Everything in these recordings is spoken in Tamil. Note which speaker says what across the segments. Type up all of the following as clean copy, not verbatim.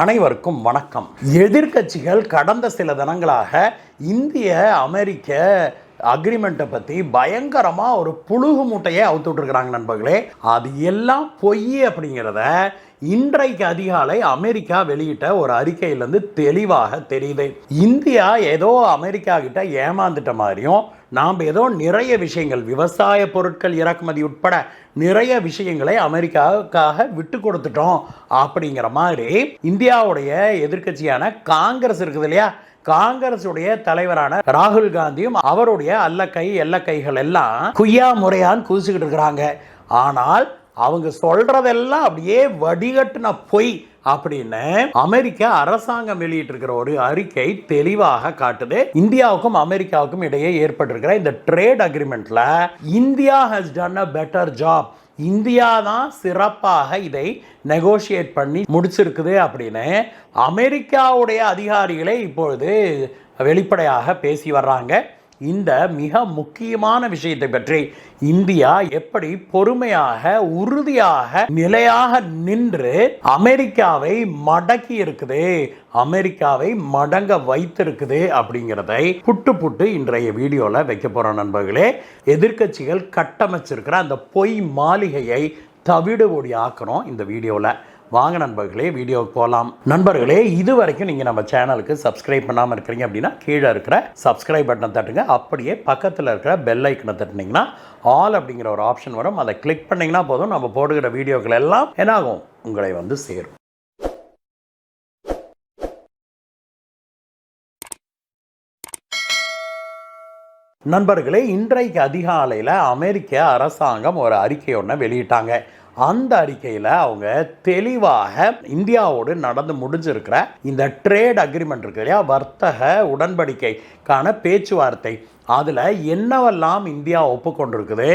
Speaker 1: அனைவருக்கும் வணக்கம். எதிர்க்கட்சிகள் கடந்த சில தினங்களாக இந்திய அமெரிக்க அக்ரிமெண்ட்டை பற்றி பயங்கரமாக ஒரு புழுகு மூட்டையை அவுத்து விட்டுருக்குறாங்க நண்பர்களே. அது எல்லாம் பொய் அப்படிங்கிறத இன்றைக்கு அதிகாலை அமெரிக்கா வெளியிட்ட ஒரு அறிக்கையிலேருந்து தெளிவாக தெரியுது. இந்தியா ஏதோ அமெரிக்கா கிட்ட ஏமாந்துட்ட மாதிரியும் நாம் ஏதோ நிறைய விஷயங்கள் விவசாய பொருட்கள் இறக்குமதி உட்பட நிறைய விஷயங்களை அமெரிக்காவுக்காக விட்டு கொடுத்துட்டோம் அப்படிங்கிற மாதிரி இந்தியாவுடைய எதிர்க்கட்சியான காங்கிரஸ் இருக்குது இல்லையா, காங்கிரசுடைய தலைவரான ராகுல் காந்தியும் அவருடைய எல்லக்கைகள் எல்லாம் குய்யா முறையான்னு குதிச்சுக்கிட்டு இருக்கிறாங்க. ஆனால் அவங்க சொல்றதெல்லாம் அப்படியே வடிகட்டின பொய் அப்படின்னு அமெரிக்க அரசாங்கம் வெளியிட்டிருக்கிற ஒரு அறிக்கை தெளிவாக காட்டுது. இந்தியாவுக்கும் அமெரிக்காவுக்கும் இடையே ஏற்பட்டிருக்கிற இந்த ட்ரேட் அக்ரிமெண்ட்ல India has done a better job, India தான் சிறப்பாக இதை நெகோஷியேட் பண்ணி முடிச்சிருக்குது அப்படின்னு அமெரிக்காவுடைய அதிகாரிகளே இப்பொழுது வெளிப்படையாக பேசி வர்றாங்க. இந்த மிக முக்கியமான விஷயத்தை பற்றி இந்தியா எப்படி பொறுமையாக உறுதியாக நிலையாக நின்று அமெரிக்காவை மடக்கி இருக்குது, அமெரிக்காவை மடங்க வைத்திருக்குது அப்படிங்கிறதை புட்டு இன்றைய வீடியோல வைக்க போறோம் நண்பர்களே. எதிர்க்கட்சிகள் கட்டமைச்சிருக்கிற அந்த பொய் மாளிகையை தவிடுபொடி ஆக்கணும் இந்த வீடியோல. வாங்க நண்பர்களே, வீடியோவுக்கு போகலாம். நண்பர்களே, இது வரைக்கும் நீங்கள் நம்ம சேனலுக்கு சப்ஸ்கிரைப் பண்ணாமல் இருக்கிறீங்க அப்படின்னா கீழே இருக்கிற சப்ஸ்கிரைப் பட்டனை தட்டுங்க. அப்படியே பக்கத்தில் இருக்கிற பெல் ஐக்கனை தட்டினீங்கன்னா ஆல் அப்படிங்கிற ஒரு ஆப்ஷன் வரும். அதை கிளிக் பண்ணிங்கன்னா போதும், நம்ம போடுகிற வீடியோக்கள் எல்லாம் என்னாகும், உங்களை வந்து சேரும். நண்பர்களே, இன்றைக்கு அதிகாலையில் அமெரிக்க அரசாங்கம் ஒரு அறிக்கை ஒன்று வெளியிட்டாங்க. அந்த அறிக்கையில் அவங்க தெளிவாக இந்தியாவோடு நடந்து முடிஞ்சிருக்கிற இந்த ட்ரேட் அக்ரிமெண்ட் இருக்கு இல்லையா, வர்த்தக உடன்படிக்கைக்கான பேச்சுவார்த்தை, அதில் என்னவெல்லாம் இந்தியா ஒப்புக்கொண்டிருக்குது,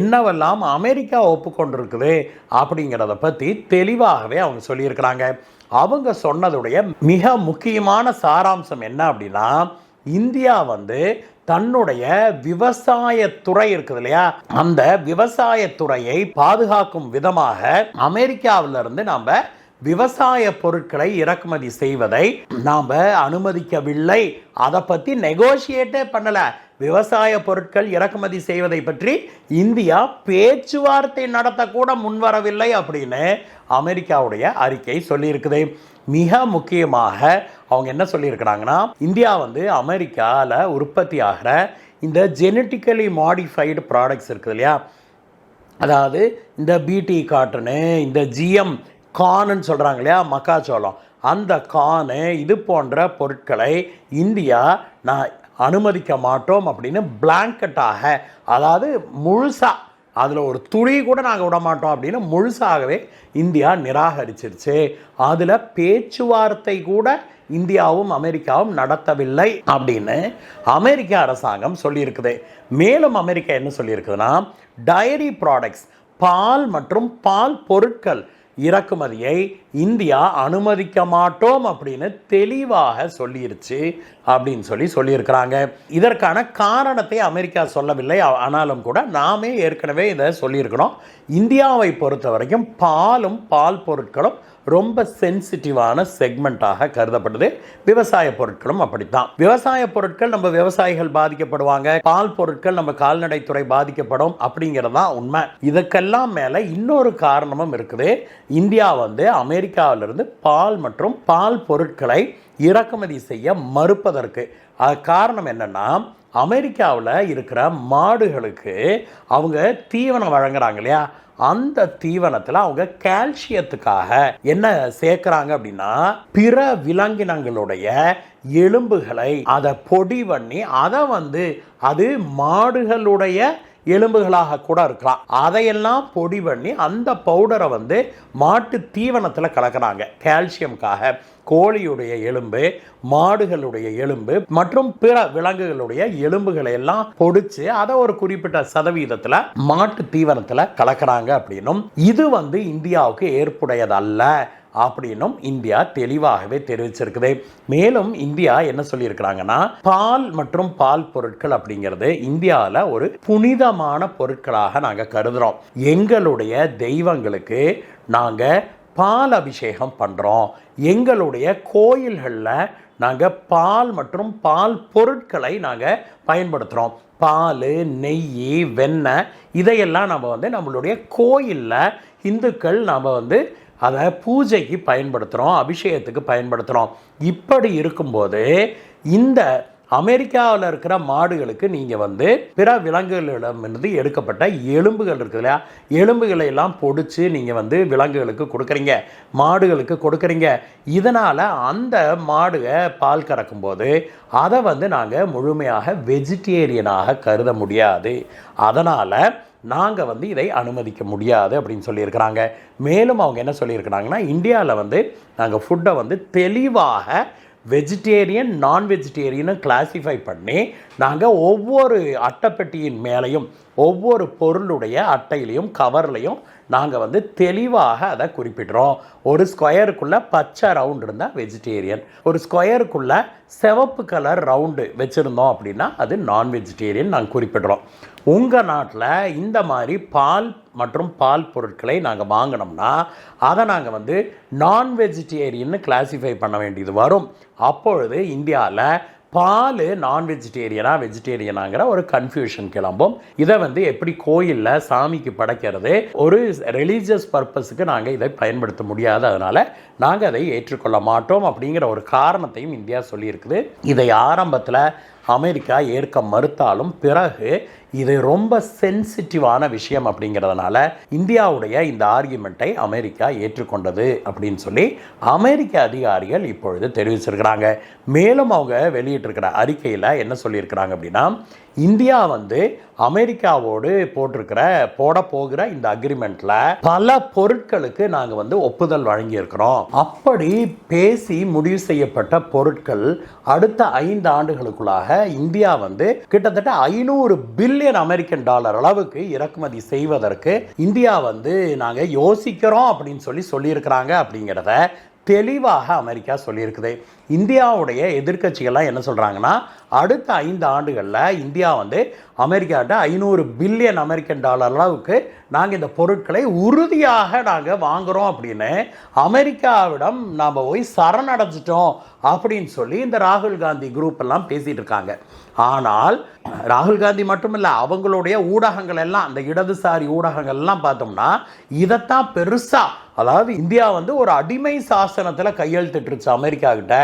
Speaker 1: என்னவெல்லாம் அமெரிக்கா ஒப்புக்கொண்டிருக்குது அப்படிங்கிறத பற்றி தெளிவாகவே அவங்க சொல்லியிருக்கிறாங்க. அவங்க சொன்னதுடைய மிக முக்கியமான சாராம்சம் என்ன அப்படின்னா, இந்தியா வந்து தன்னுடைய விவசாயத்துறை இருக்குது இல்லையா, அந்த விவசாயத்துறையை பாதுகாக்கும் விதமாக அமெரிக்காவிலிருந்து நாம் விவசாய பொருட்களை இறக்குமதி செய்வதை நாம் அனுமதிக்கவில்லை. அதை பற்றி நெகோஷியேட்டே பண்ணல. விவசாய பொருட்கள் இறக்குமதி செய்வதை பற்றி இந்தியா பேச்சுவார்த்தை நடத்தக்கூட முன்வரவில்லை அப்படின்னு அமெரிக்காவுடைய அறிக்கை சொல்லியிருக்குது. மிக முக்கியமாக அவங்க என்ன சொல்லியிருக்கிறாங்கன்னா, இந்தியா வந்து அமெரிக்காவில் உற்பத்தி ஆகிற இந்த ஜெனட்டிக்கலி மாடிஃபைடு ப்ராடக்ட்ஸ் இருக்குது இல்லையா, அதாவது இந்த பிடி காட்டனு, இந்த ஜிஎம் கார்ன்னு சொல்கிறாங்க இல்லையா, மக்காச்சோளம், அந்த கார்னு இது போன்ற பொருட்களை இந்தியா நான் அனுமதிக்க மாட்டோம் அப்படின்னு பிளாங்கெட்டாக, அதாவது முழுசாக அதில் ஒரு துளி கூட நாங்கள் விட மாட்டோம் அப்படின்னு முழுசாகவே இந்தியா நிராகரிச்சிருச்சு. அதில் பேச்சுவார்த்தை கூட இந்தியாவும் அமெரிக்காவும் நடத்தவில்லை அப்படின்னு அமெரிக்க அரசாங்கம் சொல்லியிருக்குது. மேலும் அமெரிக்கா என்ன சொல்லியிருக்குதுன்னா, டைரி ப்ராடக்ட்ஸ், பால் மற்றும் பால் பொருட்கள் இறக்குமதியை இந்தியா அனுமதிக்க மாட்டோம் அப்படின்னு தெளிவாக சொல்லிருச்சு அப்படின்னு சொல்லியிருக்கிறாங்க. இதற்கான காரணத்தை அமெரிக்கா சொல்லவில்லை. ஆனாலும் கூட நாமே ஏற்கனவே இதை சொல்லியிருக்கிறோம். இந்தியாவை பொறுத்த வரைக்கும் பாலும் பால் பொருட்களும் ரொம்ப சென்சிட்டிவான செக்மெண்ட்டாக கருதப்படுது. விவசாய பொருட்களும் அப்படித்தான். விவசாய பொருட்கள் நம்ம விவசாயிகள் பாதிக்கப்படுவாங்க, பால் பொருட்கள் நம்ம கால்நடைத்துறை பாதிக்கப்படும் அப்படிங்கிறதா உண்மை. இதுக்கெல்லாம் மேல இன்னொரு காரணமும் இருக்குது. இந்தியா வந்து அமெரிக்காவிலிருந்து பால் மற்றும் பால் பொருட்களை இறக்குமதி செய்ய மறுப்பதற்கு காரணம் என்னன்னா, அமெரிக்காவில் இருக்கிற மாடுகளுக்கு அவங்க தீவனம் வழங்குறாங்க இல்லையா, அந்த தீவனத்தில் அவங்க கால்சியத்துக்காக என்ன சேர்க்கிறாங்க அப்படின்னா, பிற விலங்கினங்களுடைய எலும்புகளை அதை பொடி பண்ணி அதை வந்து அது மாடுகளுடைய எலும்புகளாக கூட இருக்கலாம், அதையெல்லாம் பொடி பண்ணி அந்த பவுடரை வந்து மாட்டு தீவனத்தில் கலக்கிறாங்க கால்சியம்காக. கோழியுடைய எலும்பு, மாடுகளுடைய எலும்பு மற்றும் பிற விலங்குகளுடைய எலும்புகளை எல்லாம் பொடிச்சு அதை ஒரு குறிப்பிட்ட சதவீதத்தில் மாட்டு தீவனத்தில் கலக்கிறாங்க அப்படின்னும், இது வந்து இந்தியாவுக்கு ஏற்புடையதல்ல அப்படின்னும் இந்தியா தெளிவாகவே தெரிவிச்சிருக்குது. மேலும் இந்தியா என்ன சொல்லியிருக்கிறாங்கன்னா, பால் மற்றும் பால் பொருட்கள் அப்படிங்கிறது இந்தியாவில் ஒரு புனிதமான பொருட்களாக நாங்கள் கருதுகிறோம். எங்களுடைய தெய்வங்களுக்கு நாங்கள் பால் அபிஷேகம் பண்ணுறோம், எங்களுடைய கோயில்களில் நாங்கள் பால் மற்றும் பால் பொருட்களை நாங்கள் பயன்படுத்துகிறோம். பால், நெய், வெண்ணெய் இதையெல்லாம் நம்ம வந்து நம்மளுடைய கோயிலில் இந்துக்கள் நம்ம அதை பூஜைக்கு பயன்படுத்துகிறோம், அபிஷேகத்துக்கு பயன்படுத்துகிறோம். இப்படி இருக்கும்போது இந்த அமெரிக்காவில் இருக்கிற மாடுகளுக்கு நீங்கள் பிற விலங்குகளிடமிருந்து எடுக்கப்பட்ட எலும்புகள் இருக்குது இல்லையா, எலும்புகளை எல்லாம் பொடிச்சு நீங்கள் விலங்குகளுக்கு கொடுக்குறீங்க, மாடுகளுக்கு கொடுக்குறீங்க. இதனால் அந்த மாடுக பால் கறக்கும்போது அதை நாங்கள் முழுமையாக வெஜிடேரியனாக கருத முடியாது. அதனால் நாங்கள் இதை அனுமதிக்க முடியாது அப்படின்னு சொல்லியிருக்கிறாங்க. மேலும் அவங்க என்ன சொல்லியிருக்கிறாங்கன்னா, இந்தியாவில் நாங்கள் ஃபுட்டை தெளிவாக வெஜிடேரியன், நான் வெஜிடேரியனை கிளாஸிஃபை பண்ணி நாங்கள் ஒவ்வொரு அட்டைப்பெட்டியின் மேலேயும் ஒவ்வொரு பொருளுடைய அட்டையிலையும் கவர்லையும் நாங்கள் தெளிவாக அதை குறிப்பிடுறோம். ஒரு ஸ்கொயருக்குள்ளே பச்சை ரவுண்டு இருந்தால் வெஜிடேரியன், ஒரு ஸ்கொயருக்குள்ளே சிவப்பு கலர் ரவுண்டு வச்சுருந்தோம் அப்படின்னா அது நான் வெஜிடேரியன் நாங்கள் குறிப்பிடுறோம். உங்கள் நாட்டில் இந்த மாதிரி பால் மற்றும் பால் பொருட்களை நாங்கள் வாங்கினோம்னா அதை நாங்கள் நான் வெஜிடேரியன்னு கிளாஸிஃபை பண்ண வேண்டியது வரும். அப்பொழுது இந்தியாவில் பால் நான் வெஜிடேரியனாங்கிற ஒரு கன்ஃபியூஷன் கிளம்பும். இதை எப்படி கோயிலில் சாமிக்கு படைக்கிறது, ஒரு ரிலீஜியஸ் பர்பஸுக்கு நாங்கள் இதை பயன்படுத்த முடியாது, அதனால் நாங்கள் அதை ஏற்றுக்கொள்ள மாட்டோம் அப்படிங்கிற ஒரு காரணத்தையும் இந்தியா சொல்லியிருக்குது. இதை ஆரம்பத்தில் அமெரிக்கா ஏற்க மறுத்தாலும் பிறகு இது ரொம்ப சென்சிட்டிவான விஷயம் அப்படிங்கிறதுனால இந்தியாவுடைய இந்த ஆர்கியூமெண்ட்டை அமெரிக்கா ஏற்றுக்கொண்டது அப்படின்னு சொல்லி அமெரிக்க அதிகாரிகள் இப்பொழுது தெரிவிச்சிருக்கிறாங்க. மேலும் அவங்க வெளியிட்டிருக்கிற அறிக்கையில் என்ன சொல்லியிருக்கிறாங்க அப்படின்னா, இந்தியா அமெரிக்காவோடு போட போகிற இந்த அக்ரிமெண்ட்டில் பல பொருட்களுக்கு நாங்கள் ஒப்புதல் வழங்கியிருக்கிறோம். அப்படி பேசி முடிவு செய்யப்பட்ட பொருட்கள் அடுத்த 5 ஆண்டுகளுக்குள்ளாக இந்தியா கிட்டத்தட்ட 500 பில்லியன் அமெரிக்கன் டாலர் அளவுக்கு இறக்குமதி செய்வதற்கு இந்தியா நாங்கள் யோசிக்கிறோம் அப்படின்னு சொல்லியிருக்கிறாங்க அப்படிங்கிறத தெளிவாக அமெரிக்கா சொல்லியிருக்குது. இந்தியாவுடைய எதிர்க்கட்சிகள்லாம் என்ன சொல்கிறாங்கன்னா, அடுத்த 5 ஆண்டுகளில் இந்தியா அமெரிக்காட்ட 500 பில்லியன் அமெரிக்கன் டாலர் அளவுக்கு நாங்கள் இந்த பொருட்களை உறுதியாக நாங்கள் வாங்குகிறோம் அப்படின்னு அமெரிக்காவிடம் நாம் போய் சரணடைஞ்சிட்டோம் அப்படின்னு சொல்லி இந்த ராகுல் காந்தி குரூப் எல்லாம் பேசிகிட்டு இருக்காங்க. ஆனால் ராகுல் காந்தி மட்டும் இல்லை, அவங்களுடைய ஊடகங்கள் எல்லாம், அந்த இடதுசாரி ஊடகங்கள் எல்லாம் பார்த்தோம்னா இதைத்தான் பெருசாக, அதாவது இந்தியா ஒரு அடிமை சாசனத்தில் கையெழுத்திட்டுருச்சு அமெரிக்கா கிட்ட.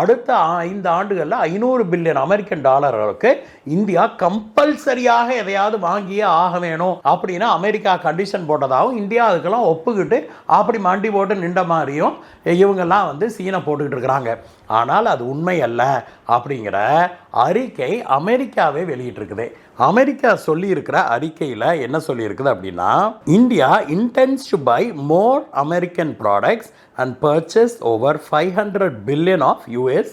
Speaker 1: அடுத்த 5 ஆண்டுகளில் 500 பில்லியன் அமெரிக்கன் டாலர்களுக்கு இந்தியா கம்பல்சரியாக எதையாவது வாங்கியே ஆக வேணும் அப்படின்னு அமெரிக்கா கண்டிஷன் போட்டதாகவும் இந்தியா அதுக்கெல்லாம் ஒப்புக்கிட்டு அப்படி மண்டி போட்டு நின்ற மாதிரியும் இவங்கெல்லாம் சீனை போட்டுக்கிட்டு இருக்கிறாங்க. ஆனால் அது உண்மை அல்ல அப்படிங்கிற அறிக்கை அமெரிக்காவே வெளியிட்டிருக்குது. அமெரிக்கா சொல்லியிருக்கிற அறிக்கையில் என்ன சொல்லியிருக்குது அப்படின்னா, India intends to buy more American products and purchase over 500 billion of US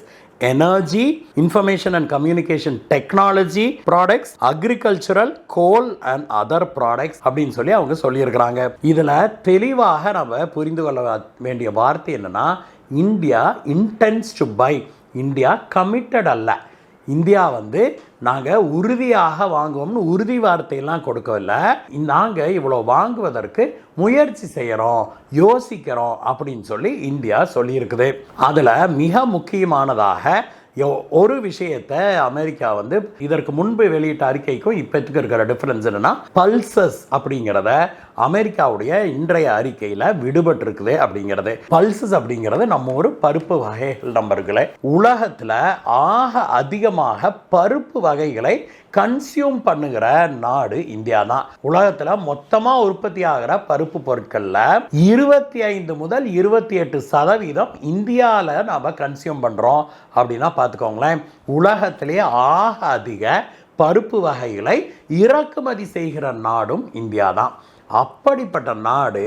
Speaker 1: energy, information and communication technology products, agricultural, coal and other products அப்படின்னு சொல்லி அவங்க சொல்லியிருக்கிறாங்க. இதில் தெளிவாக நம்ம புரிந்து கொள்ள வேண்டிய வார்த்தை என்னன்னா, India intends to buy, India committed அல்ல. இந்தியா நாங்கள் உறுதியாக வாங்குவோம்னு உறுதி வார்த்தையெல்லாம் கொடுக்கவில்லை. நாங்கள் இவ்வளோ வாங்குவதற்கு முயற்சி செய்கிறோம், யோசிக்கிறோம் அப்படின்னு சொல்லி இந்தியா சொல்லியிருக்குது. அதில் மிக முக்கியமானதாக ஒரு விஷயத்தை அமெரிக்கா இதற்கு முன்பு வெளியிட்ட அறிக்கைக்கும் இப்போத்துக்கு இருக்கிற டிஃபரன்ஸ் என்னன்னா, பல்சஸ் அப்படிங்கிறத அமெரிக்காவுடைய இன்றைய அறிக்கையில் விடுபட்டிருக்குது அப்படிங்கிறது. பல்சஸ் அப்படிங்கிறது நம்ம ஒரு பருப்பு வகைகள் நம்பர்களை உலகத்தில் ஆக அதிகமாக பருப்பு வகைகளை கன்சியூம் பண்ணுகிற நாடு இந்தியா தான். உலகத்தில் மொத்தமாக உற்பத்தி ஆகிற பருப்பு பொருட்களில் 25 முதல் 28% இந்தியாவில் நாம் கன்சியூம் பண்ணுறோம் அப்படின்னா பார்த்துக்கோங்களேன். உலகத்திலேயே ஆக அதிக பருப்பு வகைகளை இறக்குமதி செய்கிற நாடும் இந்தியா தான். அப்படிப்பட்ட நாடு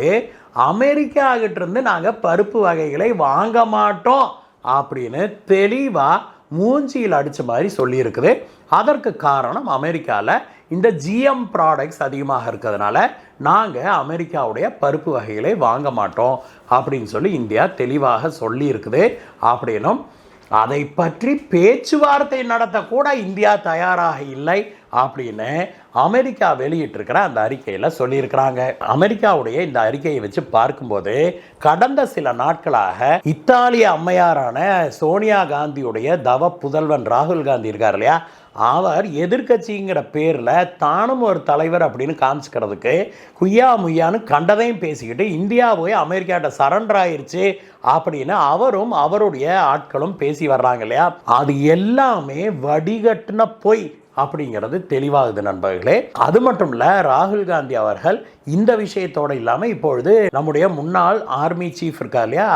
Speaker 1: அமெரிக்கா கிட்டேருந்து நாங்கள் பருப்பு வகைகளை வாங்க மாட்டோம் அப்படின்னு தெளிவாக மூஞ்சியில் அடித்த மாதிரி சொல்லியிருக்குது. அதற்கு காரணம் அமெரிக்காவில் இந்த ஜிஎம் ப்ராடக்ட்ஸ் அதிகமாக இருக்கிறதுனால நாங்கள் அமெரிக்காவுடைய பருப்பு வகைகளை வாங்க மாட்டோம் அப்படின்னு சொல்லி இந்தியா தெளிவாக சொல்லியிருக்குது. அப்படின்னும் அதை பற்றி பேச்சுவார்த்தை நடத்தக்கூட இந்தியா தயாராக இல்லை அப்படின்னு அமெரிக்கா வெளியிட்டிருக்கிற அந்த அறிக்கையில் சொல்லியிருக்கிறாங்க. அமெரிக்காவுடைய இந்த அறிக்கையை வச்சு பார்க்கும்போது கடந்த சில நாட்களாக இத்தாலிய அம்மையாரான சோனியா காந்தியுடைய தவ புதல்வன் ராகுல் காந்தி இருக்கார் இல்லையா, அவர் எதிர்கட்சிங்கிற பேரில் தானும் ஒரு தலைவர் அப்படின்னு காமிச்சிக்கிறதுக்கு குய்யா முய்யான்னு கண்டதையும் பேசிக்கிட்டு இந்தியா போய் அமெரிக்காட்ட சரண்டர் ஆயிடுச்சு அப்படின்னு அவரும் அவருடைய ஆட்களும் பேசி வர்றாங்க இல்லையா, அது எல்லாமே வடிகட்டின பொய் அப்படிங்கிறது தெளிவாகுது நண்பர்களே. அது மட்டும் இல்லை, ராகுல் காந்தி அவர்கள் இந்த விஷயத்தோடு இல்லாமல் இப்பொழுது நம்முடைய முன்னாள் ஆர்மி சீஃப் இருக்கா இல்லையா,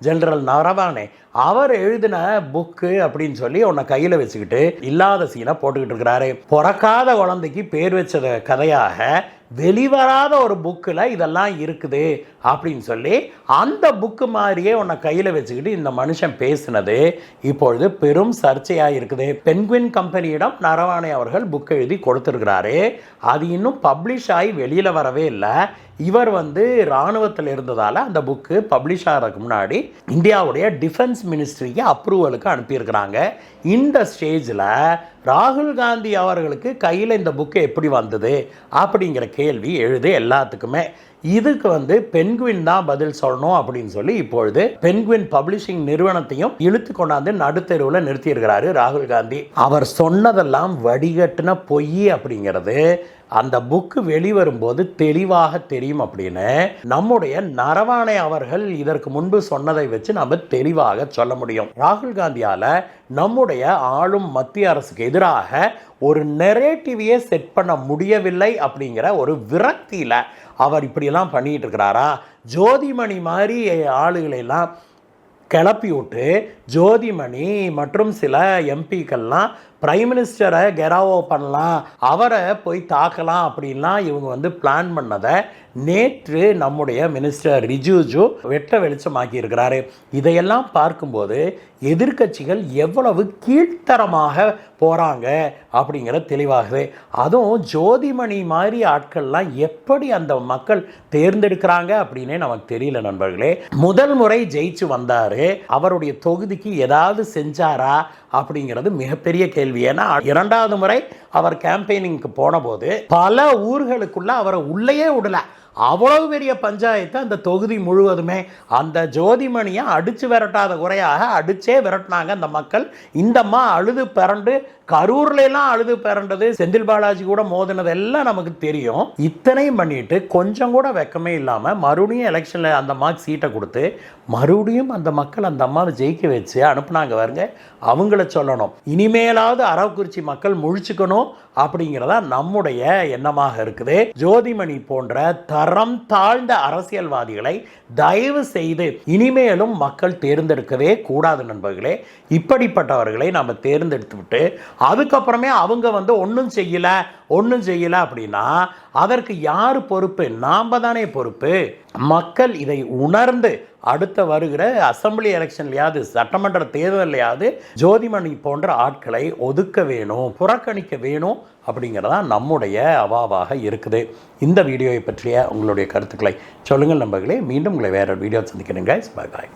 Speaker 1: ஜெனரல் நரவானே, அவர் எழுதின புக்கு அப்படின்னு சொல்லி உன்னை கையில் வச்சுக்கிட்டு இல்லாத சீனை போட்டுக்கிட்டு இருக்கிறாரு. பிறக்காத குழந்தைக்கு பேர் வச்ச கதையாக வெளிவராத ஒரு புக்கில் இதெல்லாம் இருக்குது அப்படின்னு சொல்லி அந்த புக்கு மாதிரியே உன்னை கையில் வச்சுக்கிட்டு இந்த மனுஷன் பேசினது இப்பொழுது பெரும் சர்ச்சையாக இருக்குது. பென்குயின் கம்பெனியிடம் நரவானே அவர்கள் புக் எழுதி கொடுத்துருக்கிறாரு. அது இன்னும் பப்ளிஷ் ஆகி வெளியில் வரவே இல்லை. இவர் இராணுவத்தில் இருந்ததால் அந்த புக்கு பப்ளிஷ் ஆகிறதுக்கு முன்னாடி இந்தியாவுடைய டிஃபென்ஸ் மினிஸ்ட்ரிக்கு அப்ரூவலுக்கு அனுப்பியிருக்கிறாங்க. இந்த ஸ்டேஜில் ராகுல் காந்தி அவர்களுக்கு கையில் இந்த புக்கு எப்படி வந்தது அப்படிங்கிற கேள்வி எழுது எல்லாத்துக்குமே. இதுக்கு பென்குயின் தான் பதில் சொல்லணும் அப்படின்னு சொல்லி இப்பொழுது பென்குயின் பப்ளிஷிங் நிறுவனத்தையும் இழுத்து கொண்டாந்து நடுத்தெருவில் நிறுத்தியிருக்கிறாரு ராகுல் காந்தி. அவர் சொன்னதெல்லாம் வடிகட்டின பொய் அப்படிங்கிறது அந்த புக்கு வெளிவரும்போது தெளிவாக தெரியும் அப்படின்னு நம்முடைய நரவானே அவர்கள் இதற்கு முன்பு சொன்னதை வச்சு நம்ம தெளிவாக சொல்ல முடியும். ராகுல் காந்தியால் நம்முடைய ஆளும் மத்திய அரசுக்கு எதிராக ஒரு நெரேட்டிவையே செட் பண்ண முடியவில்லை அப்படிங்கிற ஒரு விரக்தியில் அவர் இப்படியெல்லாம் பண்ணிகிட்டு இருக்கிறாரா. ஜோதிமணி மாதிரி ஆளுகளெல்லாம் கிளப்பி விட்டு ஜோதிமணி மற்றும் சில எம்பிக்கள்லாம் பிரைம் மினிஸ்டரை கெராவோ பண்ணலாம், அவரை போய் தாக்கலாம் அப்படின்லாம் இவங்க பிளான் பண்ணதை நேற்று நம்முடைய மினிஸ்டர் ரிஜிஜு வெட்ட வெளிச்சமாக்கி இருக்கிறாரு. இதையெல்லாம் பார்க்கும்போது எதிர்கட்சிகள் எவ்வளவு கீழ்த்தரமாக போகிறாங்க அப்படிங்கிற தெளிவாகவே. அதுவும் ஜோதிமணி மாதிரி ஆட்கள்லாம் எப்படி அந்த மக்கள் தேர்ந்தெடுக்கிறாங்க அப்படின்னே நமக்கு தெரியல நண்பர்களே. முதல் முறை ஜெயிச்சு வந்தார், அவருடைய தொகுதிக்கு ஏதாவது செஞ்சாரா அப்படிங்கிறது மிகப்பெரிய கேள்வி. ஏன்னா இரண்டாவது முறை அவர் கேம்பெயினிங்க்கு போன போது பல ஊர்களுக்குள்ள அவரை உள்ளேயே விடல. அவ்வளவு பெரிய பஞ்சாயத்து அந்த தொகுதி முழுவதுமே அந்த ஜோதிமணியை அடித்து விரட்டாத குறையாக அடிச்சே விரட்டினாங்க அந்த மக்கள். இந்தம்மா அழுது பிறண்டு கரூர்லாம் அழுது பிறண்டது, செந்தில் பாலாஜி கூட மோதினது எல்லாம் நமக்கு தெரியும். இத்தனையும் பண்ணிட்டு கொஞ்சம் கூட வெக்கமே இல்லாமல் மறுபடியும் எலெக்ஷனில் அந்த அம்மாவுக்கு சீட்டை கொடுத்து மறுபடியும் அந்த மக்கள் அந்த அம்மாவை ஜெயிக்க வச்சு அனுப்புனாங்க பாருங்க. அவங்கள சொல்லணும், இனிமேலாவது அரவக்குறிச்சி மக்கள் முழிச்சுக்கணும் அப்படிங்கிறதா நம்முடைய எண்ணமாக இருக்குது. ஜோதிமணி போன்ற தரம் தாழ்ந்த அரசியல்வாதிகளை தயவு செய்து இனிமேலும் மக்கள் தேர்ந்தெடுக்கவே கூடாது நண்பர்களே. இப்படிப்பட்டவர்களை நம்ம தேர்ந்தெடுத்து விட்டு அதுக்கப்புறமே அவங்க ஒன்றும் செய்யலை அப்படின்னா அதற்கு யார் பொறுப்பு? நாம் தானே பொறுப்பு. மக்கள் இதை உணர்ந்து அடுத்த வருகிற அசம்பிளி எலெக்ஷன்லையாவது சட்டமன்ற தேர்தலையாவது ஜோதிமணி போன்ற ஆட்களை ஒதுக்க வேணும், புறக்கணிக்க வேணும் அப்படிங்கிறதா நம்முடைய அவாவாக இருக்குது. இந்த வீடியோவை பற்றிய உங்களுடைய கருத்துக்களை சொல்லுங்கள் நண்பர்களே. மீண்டும் உங்களை வேற வீடியோ சந்திக்கிறேங்க. பாய் பாய்.